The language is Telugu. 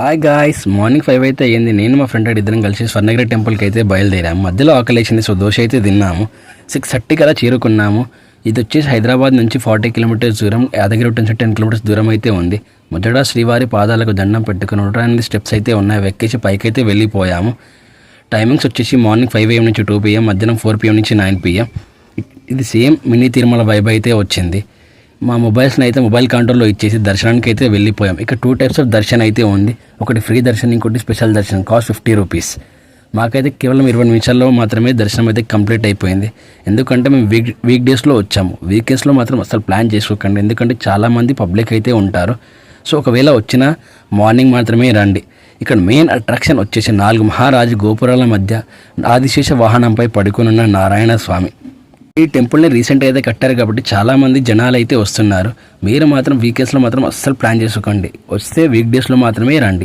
హాయ్ గాయ్స్, మార్నింగ్ 5 అయితే అయ్యింది. నేను మా ఫ్రెండ్ ఇద్దరం కలిసి స్వర్ణగిరి టెంపుల్కి అయితే బయలుదేరాము. మధ్యలో ఆకలేసింది, సో దోశ అయితే తిన్నాము. 6:30 కల్లా చేరుకున్నాము. ఇది వచ్చేసి హైదరాబాద్ నుంచి 40 కిలోమీటర్స్ దూరం, యాదగిరి నుంచి 10 కిలోమీటర్స్ దూరం అయితే ఉంది. మొదట శ్రీవారి పాదాలకు దండం పెట్టుకుని 108 స్టెప్స్ అయితే ఉన్నాయి. వెక్కేసి పైకి అయితే వెళ్ళిపోయాము. టైమింగ్స్ వచ్చేసి మార్నింగ్ 5 AM నుంచి 2 PM, మధ్యాహ్నం 4 PM నుంచి 9 PM. ఇది సేమ్ మినీ తిరుమల వైబ్ అయితే వచ్చింది. మా మొబైల్స్ని అయితే మొబైల్ కౌంటర్లో ఇచ్చేసి దర్శనానికి అయితే వెళ్ళిపోయాం. ఇక్కడ 2 టైప్స్ ఆఫ్ దర్శనం అయితే ఉంది. ఒకటి ఫ్రీ దర్శనం, ఇంకోటి స్పెషల్ దర్శనం. Cost 50 rupees. మాకైతే కేవలం 20 నిమిషాల్లో మాత్రమే దర్శనం అయితే కంప్లీట్ అయిపోయింది. ఎందుకంటే మేము వీక్ డేస్లో వచ్చాము. వీకెండ్స్లో మాత్రం అసలు ప్లాన్ చేసుకోకండి, ఎందుకంటే చాలామంది పబ్లిక్ అయితే ఉంటారు. సో ఒకవేళ వచ్చినా మార్నింగ్ మాత్రమే రండి. ఇక్కడ మెయిన్ అట్రాక్షన్ వచ్చేసి 4 మహారాజు గోపురాల మధ్య ఆదిశేష వాహనంపై పడుకునున్న నారాయణ స్వామి. ఈ టెంపుల్ని రీసెంట్గా అయితే కట్టారు కాబట్టి చాలామంది జనాలు అయితే వస్తున్నారు. మీరు మాత్రం వీకెండ్స్లో మాత్రం అస్సలు ప్లాన్ చేసుకోకండి. వస్తే వీక్ డేస్లో మాత్రమే రండి.